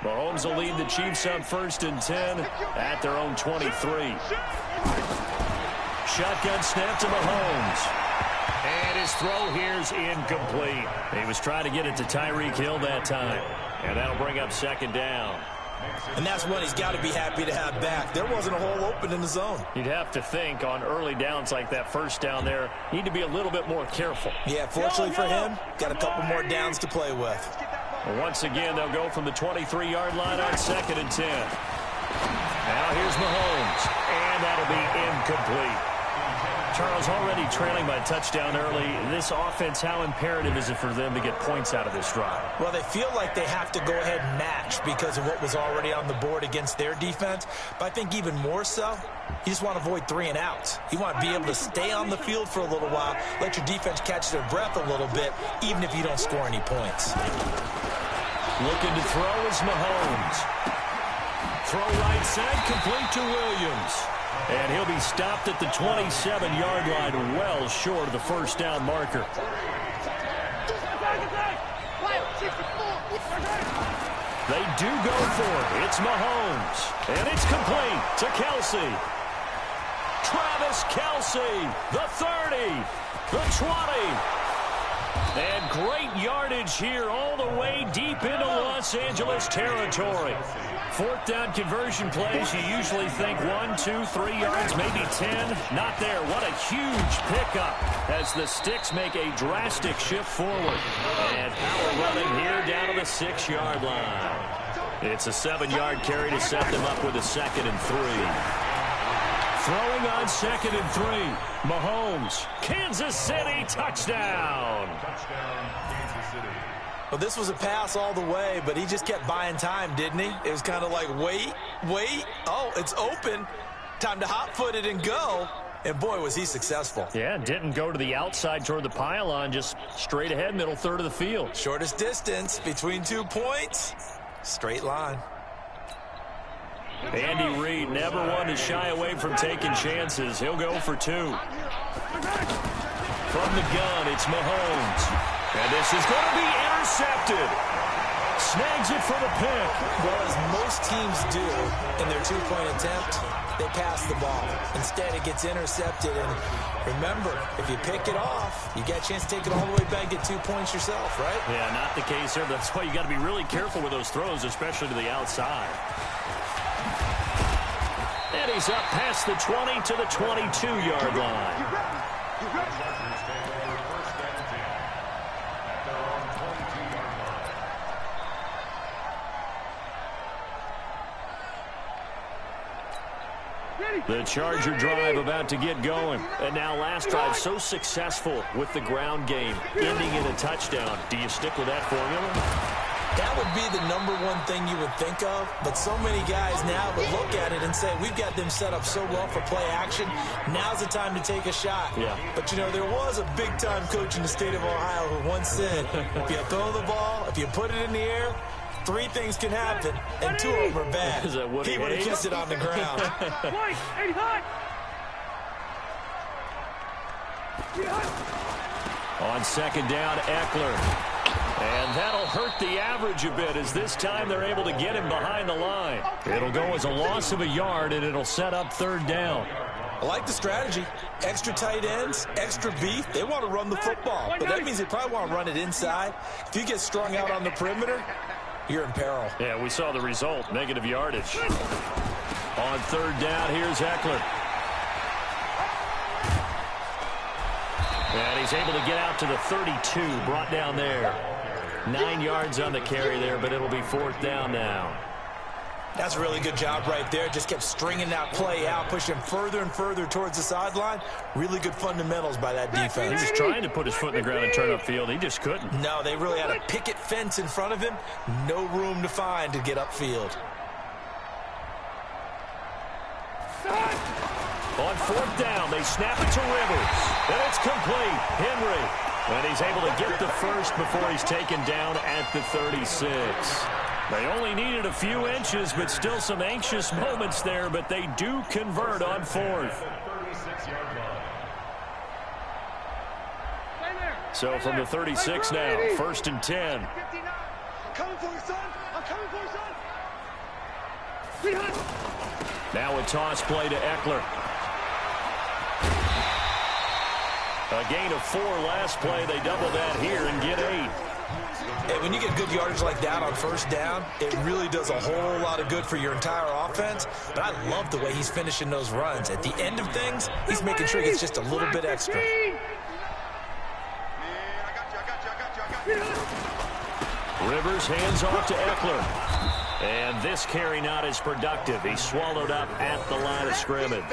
Mahomes will lead the Chiefs on 1st and 10 at their own 23. Shotgun snap to Mahomes. And his throw here's incomplete. He was trying to get it to Tyreek Hill that time. And that'll bring up 2nd down. And that's one he's got to be happy to have back. There wasn't a hole open in the zone. You'd have to think on early downs like that 1st down there, need to be a little bit more careful. Yeah, fortunately for him, got a couple more downs to play with. Well, once again, they'll go from the 23-yard line on 2nd and 10. Now here's Mahomes, and that'll be incomplete. Charles, already trailing by a touchdown early. This offense, how imperative is it for them to get points out of this drive? Well, they feel like they have to go ahead and match because of what was already on the board against their defense. But I think even more so, you just want to avoid 3 and outs. You want to be able to stay on the field for a little while, let your defense catch their breath a little bit, even if you don't score any points. Looking to throw is Mahomes. Throw right side, complete to Williams. And he'll be stopped at the 27-yard line, well short of the 1st down marker. They do go for it. It's Mahomes. And it's complete to Kelsey. Travis Kelsey, the 30, the 20. And great yardage here all the way deep into Los Angeles territory. 4th down conversion plays, you usually think 1, 2, 3 yards, maybe 10. Not there. What a huge pickup as the Sticks make a drastic shift forward. And power running here down to the 6-yard line. It's a 7-yard carry to set them up with a 2nd and 3. Throwing on 2nd and 3. Mahomes, Kansas City, touchdown. Well, this was a pass all the way, but he just kept buying time, didn't he? It was kind of like, wait. Oh, it's open. Time to hot-foot it and go. And, boy, was he successful. Yeah, didn't go to the outside toward the pylon, just straight ahead, middle third of the field. Shortest distance between 2 points. Straight line. Andy Reid never one to shy away from taking chances. He'll go for 2. From the gun, it's Mahomes. And this is going to be intercepted. Snags it for the pick. Well, as most teams do in their 2-point attempt, they pass the ball. Instead, it gets intercepted. And remember, if you pick it off, you get a chance to take it all the way back, get 2 points yourself, right? Yeah, not the case here. That's why you got to be really careful with those throws, especially to the outside. And he's up past the 20 to the 22-yard line. The Charger drive about to get going. And now last drive so successful with the ground game, ending in a touchdown. Do you stick with that formula? That would be the #1 thing you would think of, but so many guys now would look at it and say, we've got them set up so well for play action, now's the time to take a shot. Yeah. But, you know, there was a big-time coach in the state of Ohio who once said, if you throw the ball, if you put it in the air, 3 things can happen, and 2 of them are bad. Is that what he would have kissed it on the ground. On 2nd down, Eckler. And that'll hurt the average a bit as this time they're able to get him behind the line. It'll go as a loss of a yard, and it'll set up 3rd down. I like the strategy. Extra tight ends, extra beef. They want to run the football, but that means they probably want to run it inside. If you get strung out on the perimeter, you're in peril. Yeah, we saw the result, negative yardage. On 3rd down, here's Eckler. And he's able to get out to the 32, brought down there. 9 yards on the carry there, but it'll be 4th down now. That's a really good job right there. Just kept stringing that play out, pushing further and further towards the sideline. Really good fundamentals by that defense. He was trying to put his foot in the ground and turn upfield. He just couldn't. No, they really had a picket fence in front of him. No room to find to get upfield. On 4th down, they snap it to Rivers. And it's complete. Henry. And he's able to get the first before he's taken down at the 36. They only needed a few inches, but still some anxious moments there, but they do convert on 4th. So from the 36 now, 1st and 10. coming for you, son. I'm coming for you, son. Now a toss play to Eckler. A gain of 4 last play. They double that here and get 8. And when you get good yardage like that on first down, it really does a whole lot of good for your entire offense. But I love the way he's finishing those runs. At the end of things, he's making sure he gets just a little bit extra. Rivers hands off to Eckler. And this carry not as productive. He swallowed up at the line of scrimmage.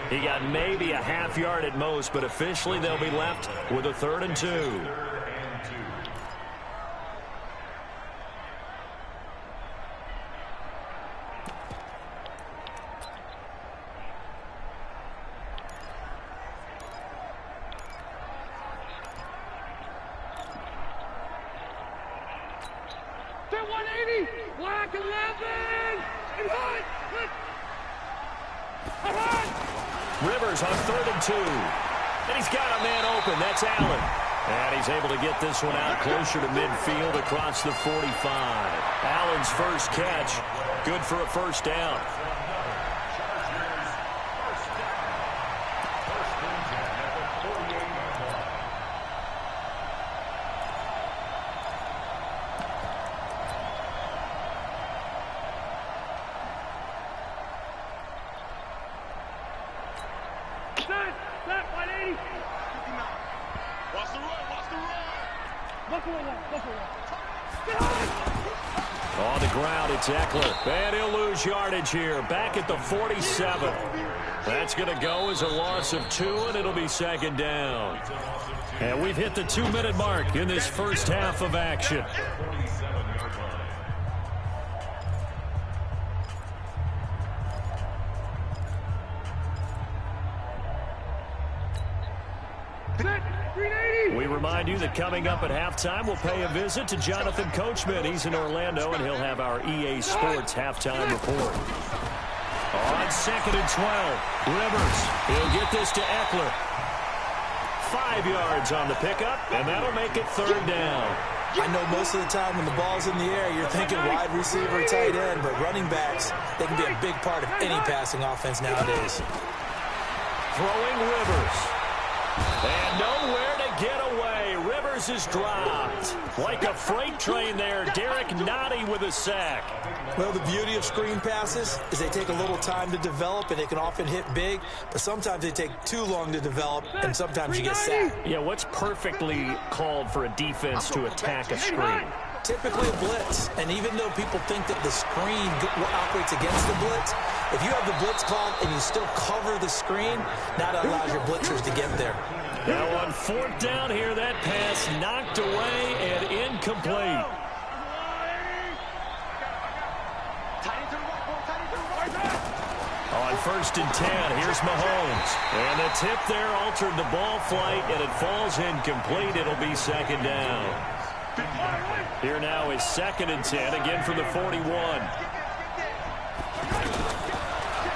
He got maybe a half yard at most, but officially they'll be left with a 3rd and 2. Rivers on 3rd and 2. And he's got a man open. That's Allen. And he's able to get this one out closer to midfield across the 45. Allen's first catch. Good for a first down. On the ground, it's Eckler. And he'll lose yardage here. Back at the 47. That's going to go as a loss of 2, and it'll be 2nd down. And we've hit the 2-minute mark in this first half of action. We remind you that coming up at halftime, we'll pay a visit to Jonathan Coachman. He's in Orlando, and he'll have our EA Sports halftime report. On 2nd and 12, Rivers. He'll get this to Eckler. 5 yards on the pickup, and that'll make it 3rd down. I know most of the time when the ball's in the air, you're thinking wide receiver, tight end, but running backs, they can be a big part of any passing offense nowadays. Throwing Rivers. And nowhere to get away. Rivers is dropped. Like a freight train there. Derek Nottie with a sack. Well, the beauty of screen passes is they take a little time to develop, and they can often hit big, but sometimes they take too long to develop, and sometimes you get sacked. Yeah, what's perfectly called for a defense to attack a screen? Typically a blitz, and even though people think that the screen operates against the blitz, if you have the blitz called and you still cover the screen, that allows your blitzers to get there. Now on 4th down here, that pass knocked away and incomplete. On 1st and 10, here's Mahomes. And the tip there altered the ball flight, and it falls incomplete. It'll be 2nd down. Here now is 2nd and 10, again from the 41.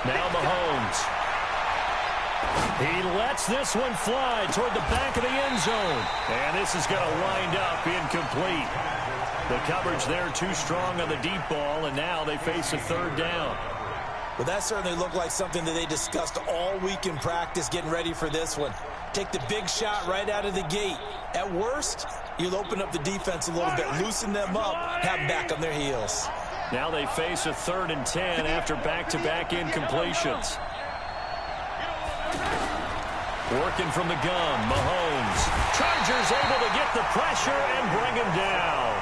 Now Mahomes. He lets this one fly toward the back of the end zone. And this is going to wind up incomplete. The coverage there too strong on the deep ball, and now they face a 3rd down. Well, that certainly looked like something that they discussed all week in practice getting ready for this one. Take the big shot right out of the gate. At worst, you'll open up the defense a little bit, loosen them up, have them back on their heels. Now they face a 3rd and 10 after back-to-back incompletions. Working from the gun, Mahomes. Chargers able to get the pressure and bring him down.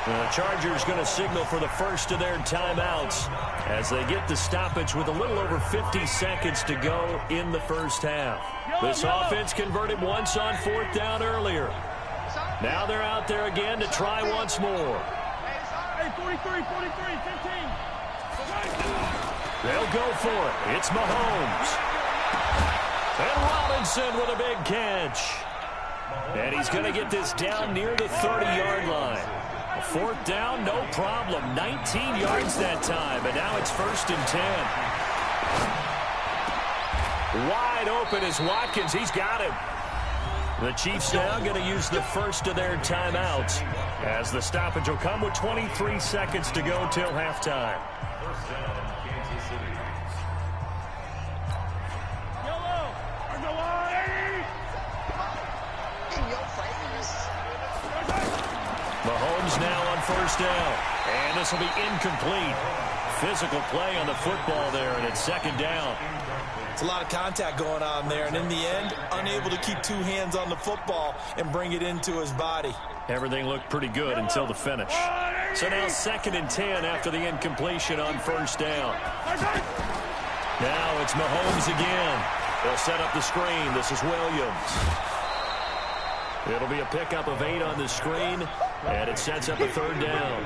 The Chargers going to signal for the first of their timeouts as they get the stoppage with a little over 50 seconds to go in the first half. This offense converted once on 4th down earlier. Now they're out there again to try once more. Hey, 43, 15. They'll go for it. It's Mahomes. And Robinson with a big catch. And he's going to get this down near the 30-yard line. A 4th down, no problem. 19 yards that time, and now it's 1st and 10. Wide open is Watkins. He's got him. The Chiefs now going to use the first of their timeouts as the stoppage will come with 23 seconds to go till halftime. First down, Kansas City. Yellow! On the line! In your face! Mahomes now on first down. And this will be incomplete. Physical play on the football there, and it's second down. It's a lot of contact going on there, and in the end, unable to keep two hands on the football and bring it into his body. Everything looked pretty good until the finish. So now 2nd and 10 after the incompletion on first down. Now it's Mahomes again. They'll set up the screen. This is Williams. It'll be a pickup of 8 on the screen, and it sets up a 3rd down.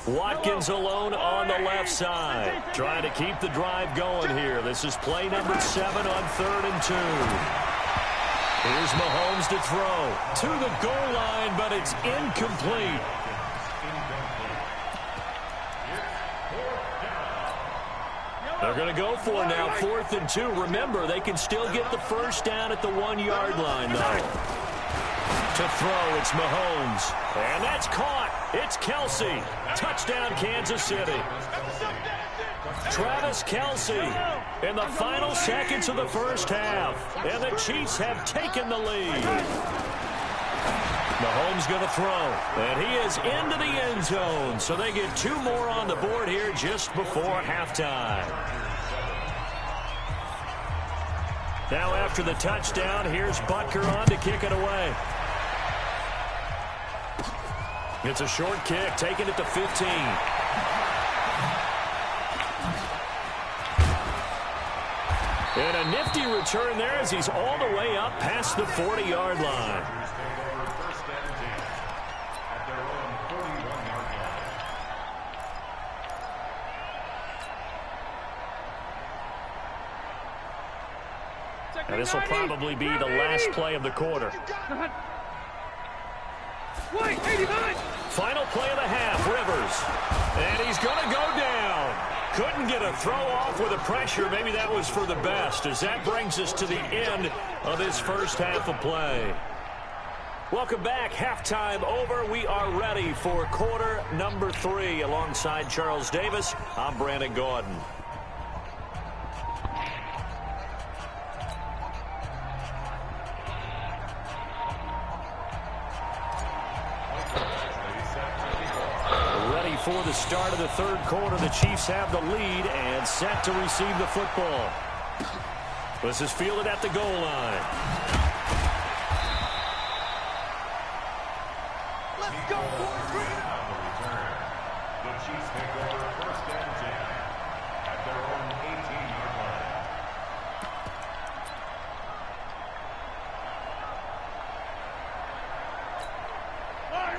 Watkins alone on the left side. Trying to keep the drive going here. This is play number 7 on 3rd and 2. Here's Mahomes to throw. To the goal line, but it's incomplete. They're going to go for now 4th and 2. Remember, they can still get the first down at the 1-yard line, though. To throw, it's Mahomes. And that's caught. It's Kelsey. Touchdown, Kansas City. Travis Kelsey in the final seconds of the first half. And the Chiefs have taken the lead. Mahomes going to throw. And he is into the end zone. So they get 2 more on the board here just before halftime. Now after the touchdown, here's Butker on to kick it away. It's a short kick, taking it to 15. And a nifty return there as he's all the way up past the 40-yard line. And this will probably be the last play of the quarter. Final play of the half, Rivers. And he's going to go down. Couldn't get a throw off with the pressure. Maybe that was for the best, as that brings us to the end of this first half of play. Welcome back. Halftime over. We are ready for quarter number 3. Alongside Charles Davis, I'm Brandon Gordon. For the start of the 3rd quarter, the Chiefs have the lead and set to receive the football. This is fielded at the goal line. Let's go, boys. The Chiefs take over 1st and 10 at their own 18-yard line.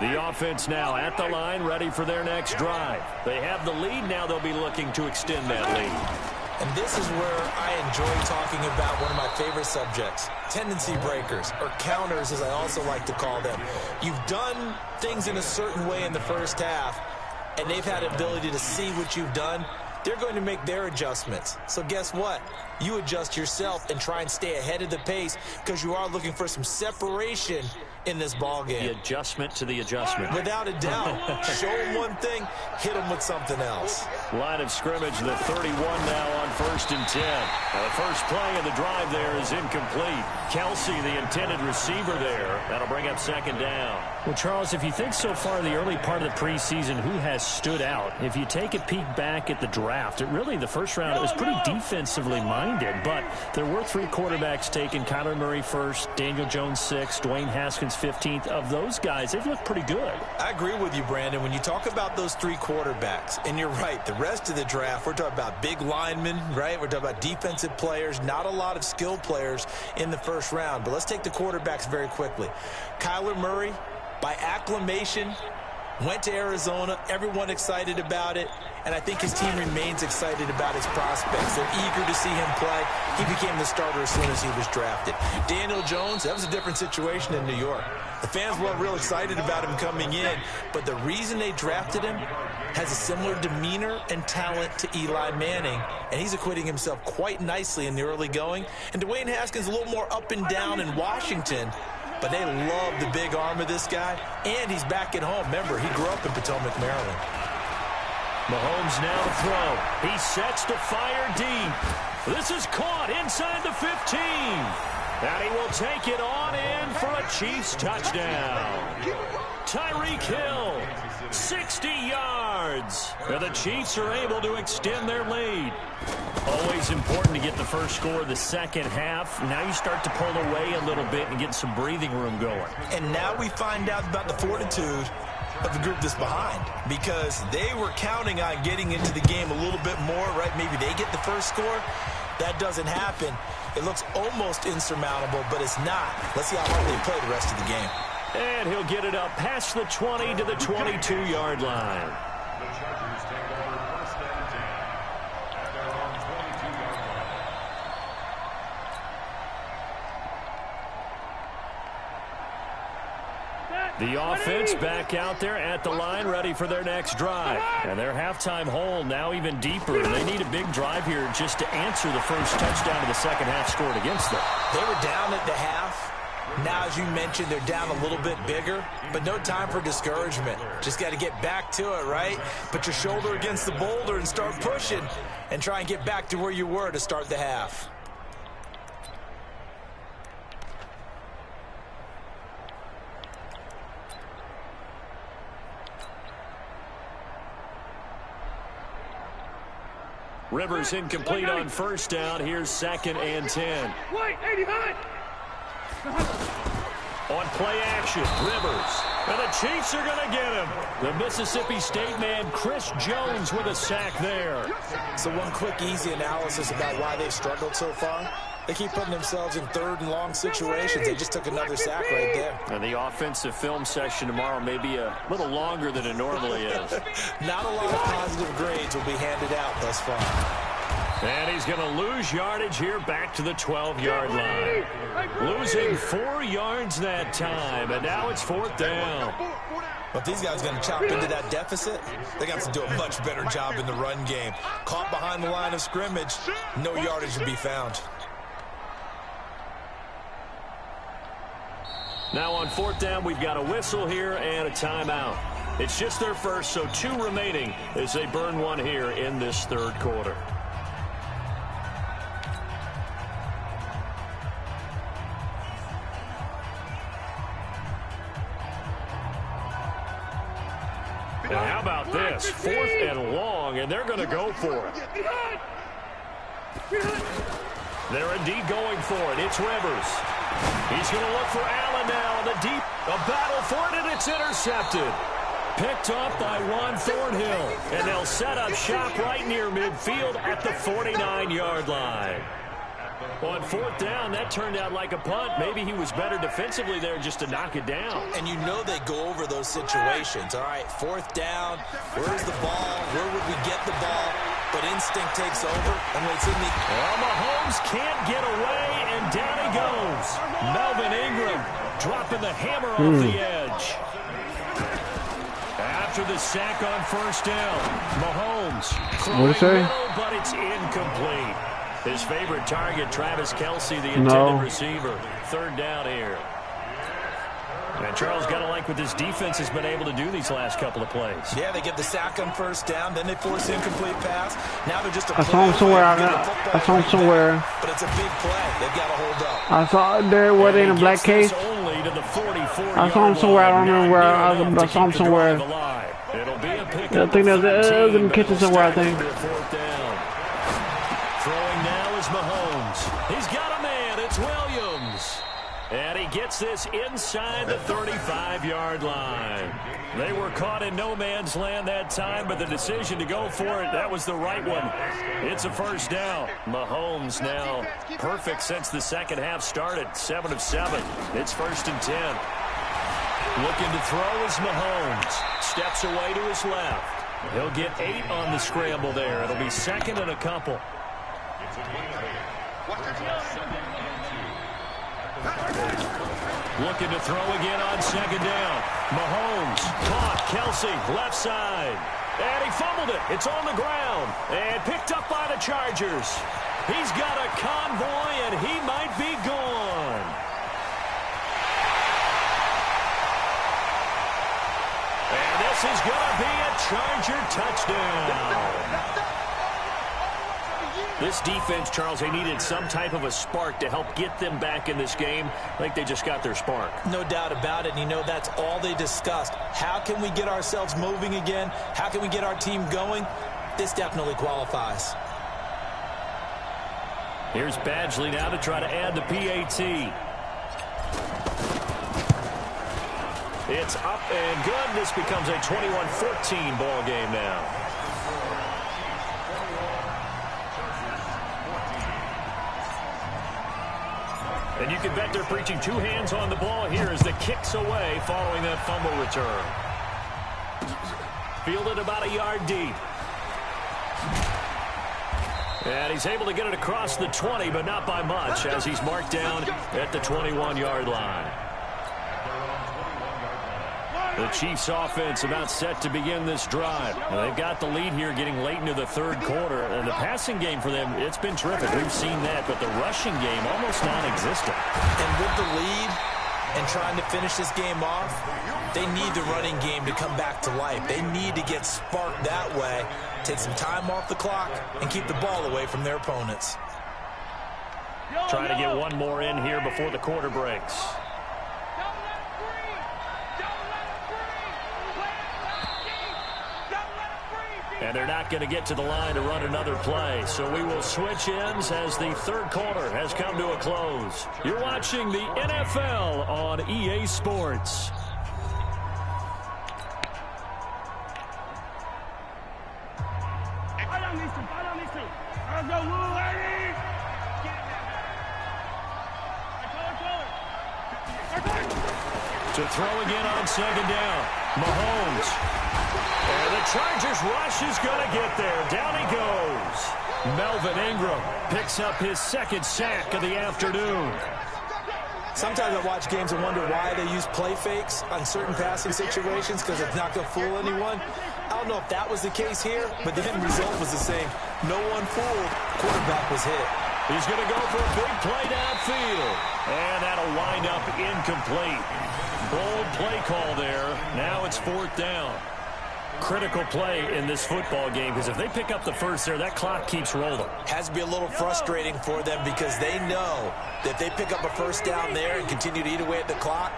The offense now at the line, ready for their next drive. They have the lead. Now they'll be looking to extend that lead. And this is where I enjoy talking about one of my favorite subjects, tendency breakers, or counters as I also like to call them. You've done things in a certain way in the first half, and they've had the ability to see what you've done. They're going to make their adjustments. So guess what? You adjust yourself and try and stay ahead of the pace because you are looking for some separation in this ball game. The adjustment to the adjustment. Without a doubt. Show them one thing, hit them with something else. Line of scrimmage, the 31 now on 1st and 10. Now the first play of the drive there is incomplete. Kelsey, the intended receiver there. That'll bring up 2nd down. Well, Charles, if you think so far in the early part of the preseason, who has stood out? If you take a peek back at the draft, the first round, it was pretty defensively minded, but there were 3 quarterbacks taken. Kyler Murray 1st, Daniel Jones 6th, Dwayne Haskins 15th. Of those guys, they've looked pretty good. I agree with you, Brandon. When you talk about those 3 quarterbacks, and you're right, the rest of the draft, we're talking about big linemen, right? We're talking about defensive players, not a lot of skilled players in the first round. But let's take the quarterbacks very quickly. Kyler Murray, by acclamation, Went to Arizona, everyone excited about it, and I think his team remains excited about his prospects. They're eager to see him play. He became the starter as soon as he was drafted. Daniel Jones, that was a different situation in New York. The fans weren't real excited about him coming in, but the reason they drafted him has a similar demeanor and talent to Eli Manning, and he's acquitting himself quite nicely in the early going. And Dwayne Haskins a little more up and down in Washington, but they love the big arm of this guy, and he's back at home. Remember, he grew up in Potomac, Maryland. Mahomes now to throw. He sets to fire deep. This is caught inside the 15. And he will take it on in for a Chiefs touchdown. Tyreek Hill, 60 yards. And the Chiefs are able to extend their lead. Always important to get the first score of the second half. Now you start to pull away a little bit and get some breathing room going. And now we find out about the fortitude of the group that's behind, because they were counting on getting into the game a little bit more, right? Maybe they get the first score. That doesn't happen. It looks almost insurmountable, but it's not. Let's see how hard they play the rest of the game. And he'll get it up past the 20 to the 22-yard line. The Chargers take over first and 10 at their own 22-yard line. The offense back out there at the line, ready for their next drive. And their halftime hole now even deeper. They need a big drive here just to answer the first touchdown of the second half scored against them. They were down at the half. Now, as you mentioned, they're down a little bit bigger, but no time for discouragement. Just got to get back to it, right? Put your shoulder against the boulder and start pushing and try and get back to where you were to start the half. Rivers incomplete on first down. Here's 2nd and 10. On play action, Rivers. And the Chiefs are going to get him. The Mississippi State man, Chris Jones, with a sack there. So one quick, easy analysis about why they've struggled so far. They keep putting themselves in third and long situations. They just took another sack right there. And the offensive film session tomorrow may be a little longer than it normally is. Not a lot of positive grades will be handed out thus far. And he's going to lose yardage here back to the 12-yard line. Losing 4 yards that time, and now it's 4th down. But if these guys are going to chop into that deficit, they got to do a much better job in the run game. Caught behind the line of scrimmage, no yardage to be found. Now on 4th down, we've got a whistle here and a timeout. It's just their first, so 2 remaining as they burn one here in this third quarter. And how about this? 4th and long, and they're going to go for it. They're indeed going for it. It's Rivers. He's going to look for Allen now in the deep. A battle for it, and it's intercepted. Picked up by Juan Thornhill. And they'll set up shop right near midfield at the 49-yard line. On 4th down, that turned out like a punt. Maybe he was better defensively there just to knock it down. And you know they go over those situations. All right, 4th down. Where's the ball? Where would we get the ball? But instinct takes over. And when it's in the... Well, Mahomes can't get away, and down he goes. Melvin Ingram dropping the hammer off the edge. After the sack on 1st down, Mahomes throwing middle, but it's incomplete. His favorite target, Travis Kelce, the intended receiver. 3rd down here. And Charles, got to like what this defense has been able to do these last couple of plays. Yeah, they get the sack on 1st down, then they force incomplete pass. Now they're just a I saw him somewhere. I saw him somewhere. But it's a big play. They've got to hold up. I saw it there. Were they in a black case? I saw him somewhere. I don't remember where. I saw him somewhere. It'll be a pick. I think that was in the kitchen somewhere, I think. Throwing now is Mahomes. He's got a man. It's Williams. And he gets this inside the 35-yard line. They were caught in no man's land that time, but the decision to go for it, that was the right one. It's a 1st down. Mahomes now perfect since the second half started. 7 of 7. It's 1st and 10. Looking to throw is Mahomes. Steps away to his left. He'll get 8 on the scramble there. It'll be second and a couple. Looking to throw again on second down. Mahomes caught. Kelsey left side. And he fumbled it. It's on the ground. And picked up by the Chargers. He's got a convoy, and he might be gone. And this is going to be a Charger touchdown. This defense, Charles, they needed some type of a spark to help get them back in this game. I think they just got their spark. No doubt about it. And you know, that's all they discussed. How can we get ourselves moving again? How can we get our team going? This definitely qualifies. Here's Badgley now to try to add the PAT. It's up and good. This becomes a 21-14 ball game now. And you can bet they're preaching 2 hands on the ball here as the kick's away following that fumble return. Fielded about a yard deep. And he's able to get it across the 20, but not by much, as he's marked down at the 21-yard line. The Chiefs offense about set to begin this drive. Now, they've got the lead here getting late into the third quarter. And the passing game for them, it's been terrific. We've seen that, but the rushing game almost non-existent. And with the lead and trying to finish this game off, they need the running game to come back to life. They need to get sparked that way, take some time off the clock, and keep the ball away from their opponents. Trying to get one more in here before the quarter breaks. And they're not going to get to the line to run another play. So we will switch ends as the third quarter has come to a close. You're watching the NFL on EA Sports. To throw again on second down. Mahomes. And the Chargers rush is going to get there. Down he goes. Melvin Ingram picks up his second sack of the afternoon. Sometimes I watch games and wonder why they use play fakes on certain passing situations, because it's not going to fool anyone. I don't know if that was the case here, but the end result was the same. No one fooled. Quarterback was hit. He's going to go for a big play downfield. And that'll wind up incomplete. Bold play call there. Now it's fourth down. Critical play in this football game, because if they pick up the first there, that clock keeps rolling. Has to be a little frustrating for them, because they know that if they pick up a first down there and continue to eat away at the clock,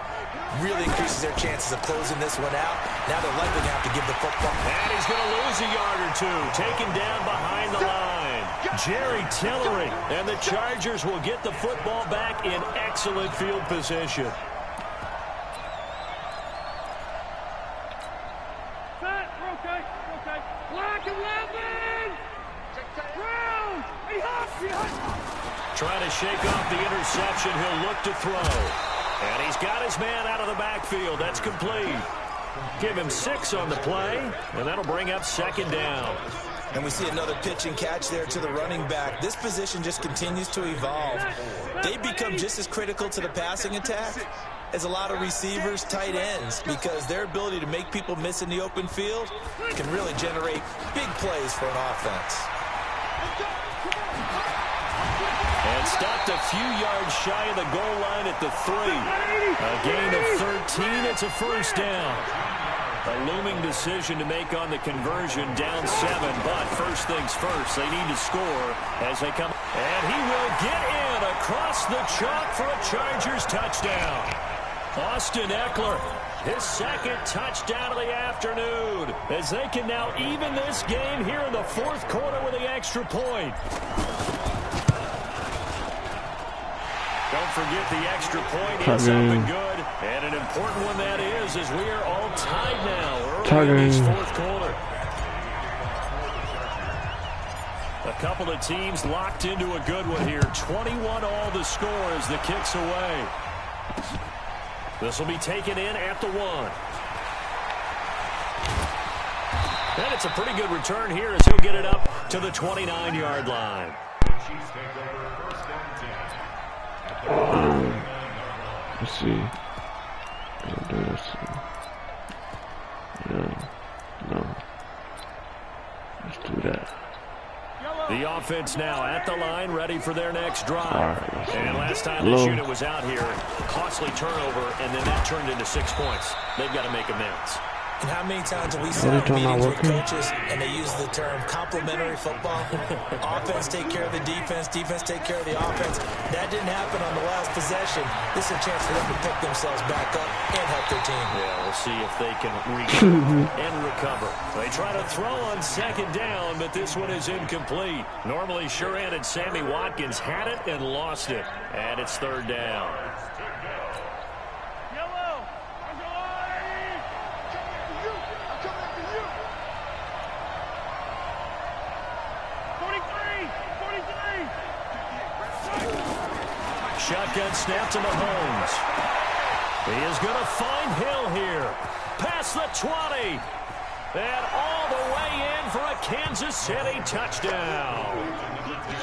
really increases their chances of closing this one out. Now they're likely going to have to give the football. And he's going to lose a yard or two. Taken down behind the line. Jerry Tillery. And the Chargers will get the football back in excellent field position. Trying to shake off the interception. He'll look to throw. And he's got his man out of the backfield. That's complete. Give him 6 on the play, and that'll bring up second down. And we see another pitch and catch there to the running back. This position just continues to evolve. They become just as critical to the passing attack as a lot of receivers, tight ends, because their ability to make people miss in the open field can really generate big plays for an offense. And stopped a few yards shy of the goal line at the 3. A gain of 13. It's a first down. A looming decision to make on the conversion, down 7. But first things first, they need to score as they come. And he will get in across the chalk for a Chargers touchdown. Austin Eckler, his second touchdown of the afternoon, as they can now even this game here in the fourth quarter with the extra point. Don't forget the extra point is up and good. And an important one that is, as we are all tied now early in this fourth quarter. A couple of teams locked into a good one here. 21 all the score as the kick's away. This will be taken in at the 1. And it's a pretty good return here as he'll get it up to the 29-yard line. The Chiefs take over first and 10 at their own 29-yard line. Let's see. I'll do this. No. Let's do that. The offense now at the line, ready for their next drive. Right, and last time this unit was out here, costly turnover, and then that turned into 6 points. They've got to make amends. And how many times have we sat in meetings with coaches and they use the term complementary football? Offense take care of the defense, defense take care of the offense. That didn't happen on the last possession. This is a chance for them to pick themselves back up and help their team. Yeah, we'll see if they can regroup and recover. They try to throw on second down, but this one is incomplete. Normally sure-handed Sammy Watkins had it and lost it. And it's third down. Shotgun snap to Mahomes. He is going to find Hill here. Past the 20. And all the way in for a Kansas City touchdown.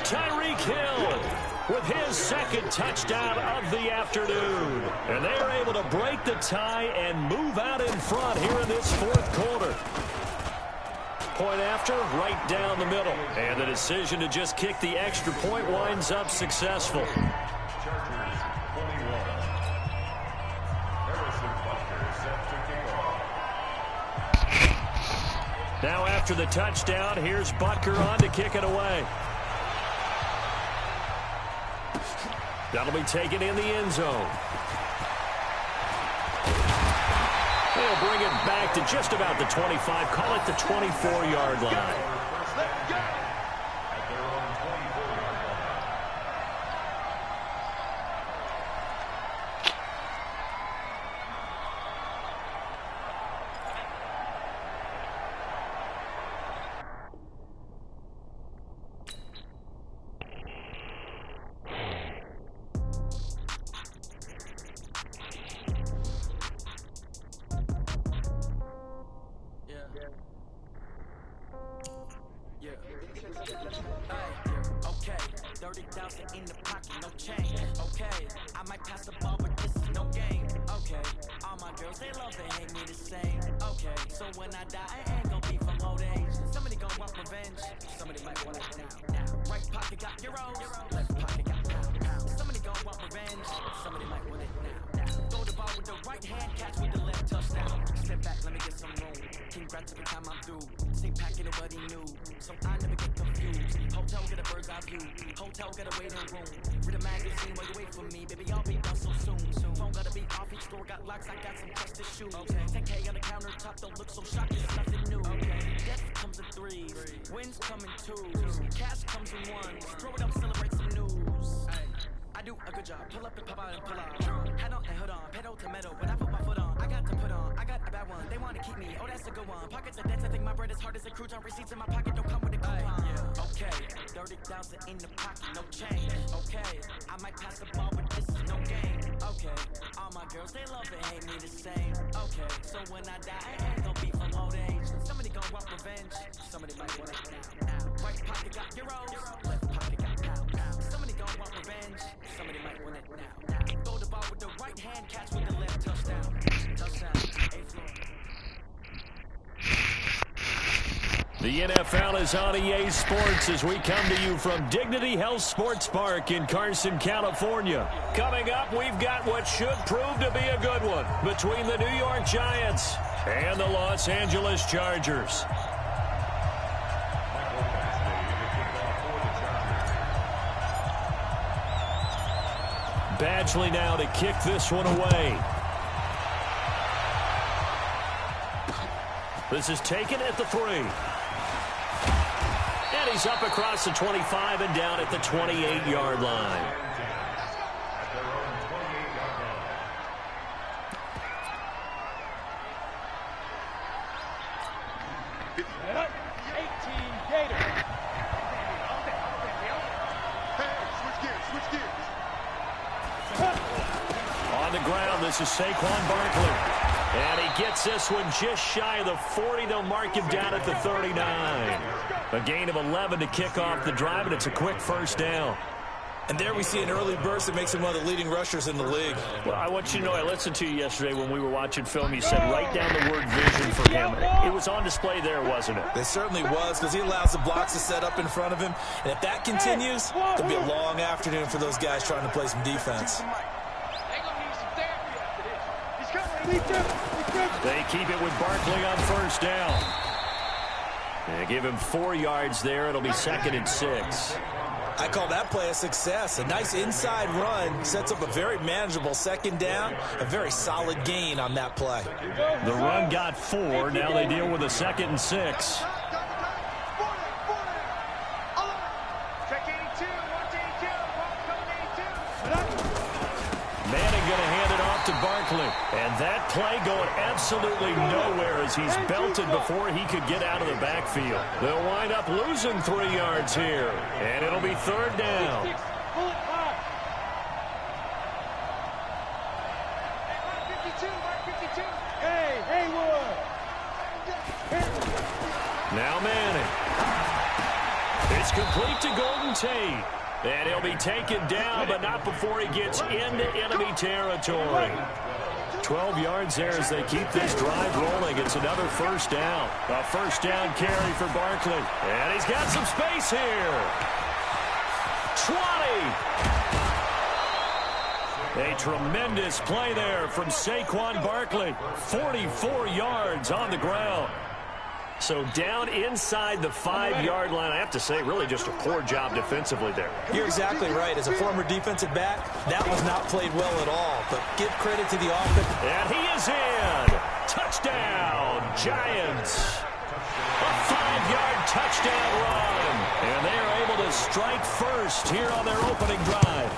Tyreek Hill with his second touchdown of the afternoon. And they are able to break the tie and move out in front here in this fourth quarter. Point after, right down the middle. And the decision to just kick the extra point winds up successful. Now after the touchdown, here's Butker on to kick it away. That'll be taken in the end zone. They'll bring it back to just about the 25, call it the 24-yard line. The NFL is on EA Sports as we come to you from Dignity Health Sports Park in Carson, California. Coming up, we've got what should prove to be a good one between the New York Giants and the Los Angeles Chargers. Badgley now to kick this one away. This is taken at the 3. And he's up across the 25 and down at the 28-yard line. This is Saquon Barkley. And he gets this one just shy of the 40. They'll mark him down at the 39. A gain of 11 to kick off the drive, and it's a quick first down. And there we see an early burst that makes him one of the leading rushers in the league. Well, I want you to know, I listened to you yesterday when we were watching film. You said write down the word vision for him. It was on display there, wasn't it? It certainly was, because he allows the blocks to set up in front of him. And if that continues, it'll be a long afternoon for those guys trying to play some defense. They keep it with Barkley on first down. They give him 4 yards there. It'll be 2nd and 6. I call that play a success. A nice inside run sets up a very manageable second down. A very solid gain on that play. The run got 4. Now they deal with a 2nd and 6. Manning going to hand it off to Barkley. And that play going absolutely nowhere as he's belted before he could get out of the backfield. They'll wind up losing 3 yards here. And it'll be 3rd down. Now Manning. It's complete to Golden Tate. And he'll be taken down, but not before he gets into enemy territory. 12 yards there as they keep this drive rolling. It's another first down. A first down carry for Barkley. And he's got some space here. 20. A tremendous play there from Saquon Barkley. 44 yards on the ground. So down inside the 5-yard line. I have to say, really just a poor job defensively there. You're exactly right. As a former defensive back, that was not played well at all. But give credit to the offense. And he is in. Touchdown, Giants. A 5-yard touchdown run. And they are able to strike first here on their opening drive.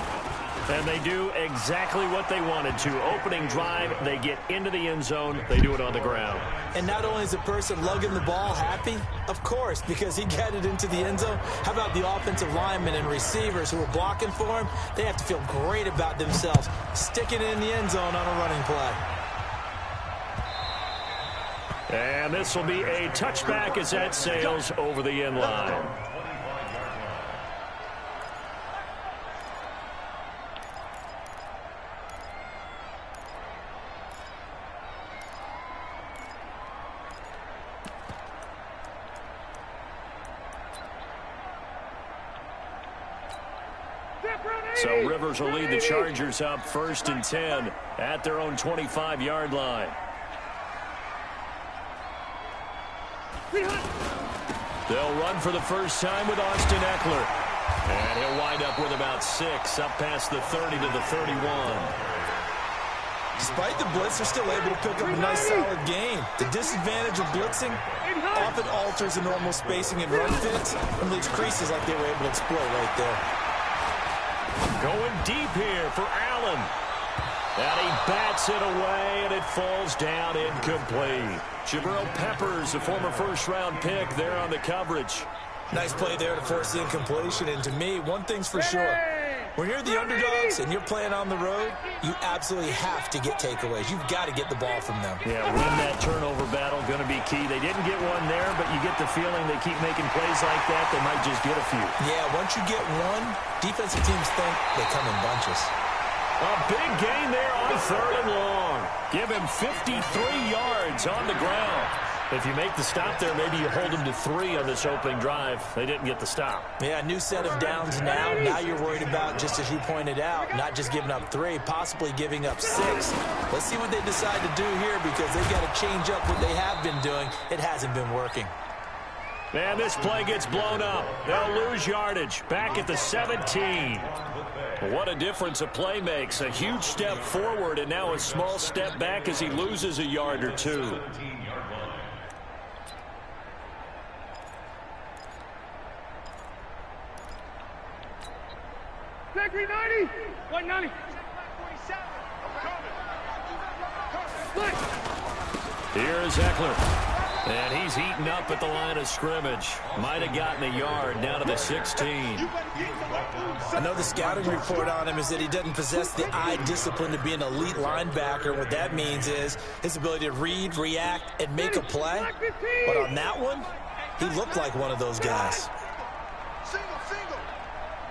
And they do exactly what they wanted to. Opening drive, they get into the end zone. They do it on the ground. And not only is the person lugging the ball happy, of course, because he got it into the end zone. How about the offensive linemen and receivers who are blocking for him? They have to feel great about themselves, sticking it in the end zone on a running play. And this will be a touchback as that sails over the end line. So Rivers will lead the Chargers up 1st and 10 at their own 25-yard line. They'll run for the first time with Austin Eckler. And he'll wind up with about 6 up past the 30 to the 31. Despite the blitz, they're still able to pick up a nice solid gain. The disadvantage of blitzing often alters the normal spacing and run fits and leaves creases like they were able to exploit right there. Going deep here for Allen. And he bats it away, and it falls down incomplete. Jabril Peppers, a former first-round pick, there on the coverage. Nice play there to force the incompletion. And to me, one thing's for sure. When you're the underdogs and you're playing on the road, you absolutely have to get takeaways. You've got to get the ball from them. Yeah, win that turnover battle, going to be key. They didn't get one there, but you get the feeling they keep making plays like that, they might just get a few. Yeah, once you get one, defensive teams think they come in bunches. A big gain there on 3rd and long. Give him 53 yards on the ground. If you make the stop there, maybe you hold them to 3 on this opening drive. They didn't get the stop. Yeah, new set of downs now. Now you're worried about, just as you pointed out, not just giving up 3, possibly giving up 6. Let's see what they decide to do here, because they've got to change up what they have been doing. It hasn't been working. And this play gets blown up. They'll lose yardage. Back at the 17. What a difference a play makes. A huge step forward and now a small step back as he loses a yard or 2. Black 390, 190. Here's Eckler. And he's eaten up at the line of scrimmage. Might have gotten a yard down to the 16. I know the scouting report on him is that he doesn't possess the eye discipline to be an elite linebacker. What that means is his ability to read, react, and make a play. But on that one, he looked like one of those guys. Single.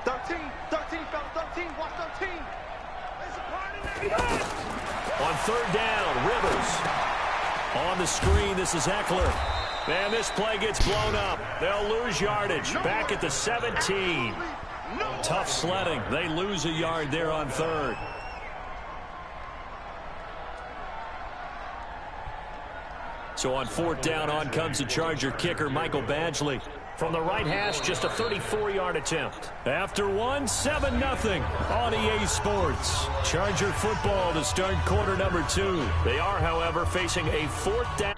13, foul 13, watch 13. There's a part in there. On third down, Rivers. On the screen, this is Eckler. And this play gets blown up. They'll lose yardage. Back at the 17. Tough sledding. They lose a yard there on third. So on fourth down, on comes the Charger kicker, Michael Badgley. From the right hash, just a 34-yard attempt. After 7-0 on EA Sports. Charger football to start quarter number 2. They are, however, facing a fourth down.